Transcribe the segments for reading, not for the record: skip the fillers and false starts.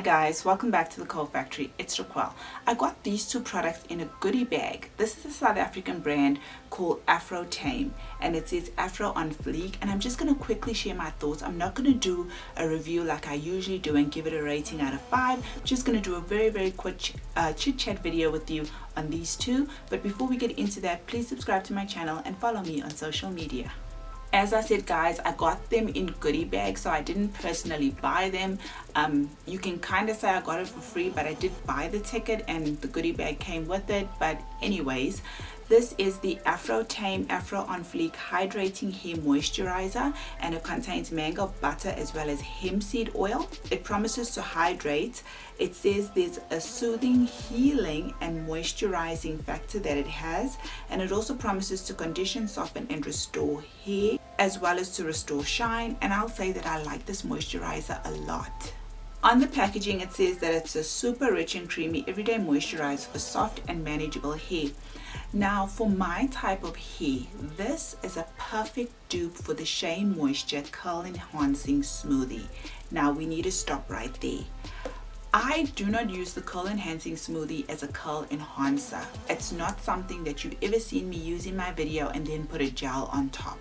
guys, welcome back to the Curl Factory. It's Raquel. I got these two products in a goodie bag. This is a South African brand called AfroTame and it says Afro on Fleek, and I'm just going to quickly share my thoughts. I'm not going to do a review like I usually do and give it a rating out of 5. I'm just going to do a very quick chit chat video with you on these two. But before we get into that, please subscribe to my channel and follow me on social media. As I said, guys, I got them in goodie bags, so I didn't personally buy them. You can kind of say I got it for free, but I did buy the ticket and the goodie bag came with it. But anyways, this is the AfroTame Afro on Fleek Hydrating Hair Moisturizer, and it contains mango butter as well as hempseed oil. It promises to hydrate. It says there's a soothing, healing and moisturizing factor that it has, and it also promises to condition, soften and restore hair as well as to restore shine. And I'll say that I like this moisturizer a lot. On the packaging it says that it's a super rich and creamy everyday moisturizer for soft and manageable hair. Now for my type of hair, this is a perfect dupe for the Shea Moisture Curl Enhancing Smoothie. Now we need to stop right there. I do not use the Curl Enhancing Smoothie as a curl enhancer. It's not something that you've ever seen me use in my video and then put a gel on top.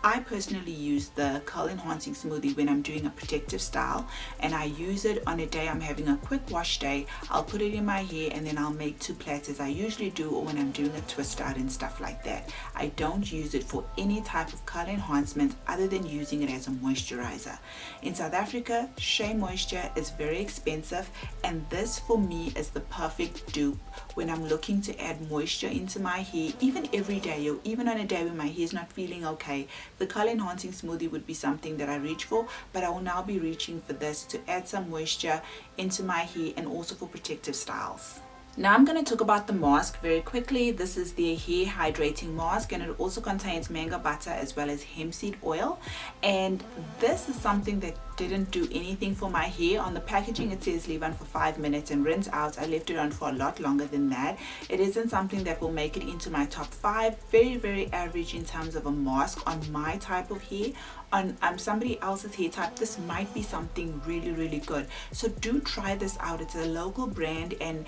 I personally use the Curl Enhancing Smoothie when I'm doing a protective style, and I use it on a day I'm having a quick wash day. I'll put it in my hair and then I'll make 2 plaits as I usually do, or when I'm doing a twist out and stuff like that. I don't use it for any type of curl enhancement other than using it as a moisturizer. In South Africa, Shea Moisture is very expensive, and this for me is the perfect dupe when I'm looking to add moisture into my hair, even every day or even on a day when my hair is not feeling okay. The Curl Enhancing Smoothie would be something that I reach for, but I will now be reaching for this to add some moisture into my hair and also for protective styles. Now I'm going to talk about the mask very quickly. This is the hair hydrating mask, and it also contains mango butter as well as hempseed oil, and this is something that didn't do anything for my hair. On the packaging it says leave on for 5 minutes and rinse out. I left it on for a lot longer than that. It isn't something that will make it into my top 5. Very average in terms of a mask on my type of hair. On somebody else's hair type, this might be something really good. So do try this out. It's a local brand, and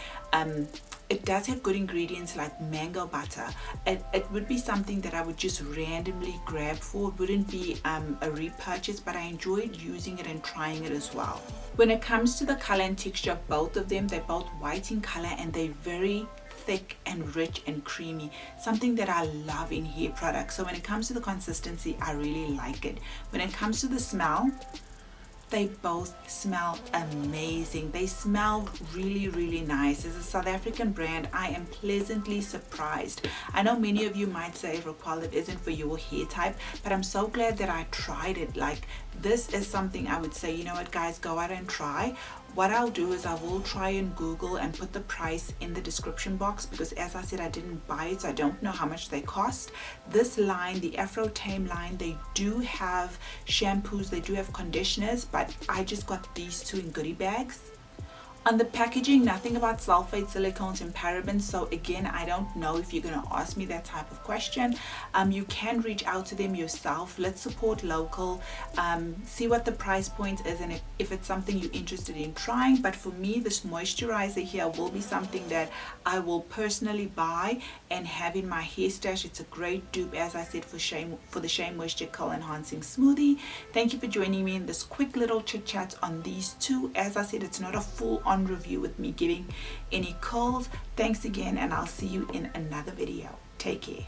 it does have good ingredients like mango butter. It would be something that I would just randomly grab for. It wouldn't be a repurchase, but I enjoyed using it and trying it as well. When it comes to the color and texture of both of them, they're both white in color and they're very thick and rich and creamy, something that I love in hair products. So when it comes to the consistency, I really like it. When it comes to the smell, they both smell amazing. They smell really nice. As a South African brand, I am pleasantly surprised. I know many of you might say, Raquel, it isn't for your hair type, but I'm so glad that I tried it. Like, this is something I would say, you know what guys, go out and try. What I'll do is I will try and Google and put the price in the description box, because as I said, I didn't buy it, so I don't know how much they cost. This line, the AfroTame line, they do have shampoos, they do have conditioners, but I just got these two in goodie bags. On the packaging, nothing about sulfate, silicones and parabens, so again, I don't know if you're going to ask me that type of question. You can reach out to them yourself. Let's support local, see what the price point is, and if it's something you're interested in trying. But for me, this moisturizer here will be something that I will personally buy and have in my hair stash. It's a great dupe, as I said, for the Shea Moisture Curl Enhancing Smoothie. Thank you for joining me in this quick little chit chat on these two. As I said, it's not a full-on review with me giving any curls. Thanks again, and I'll see you in another video. Take care.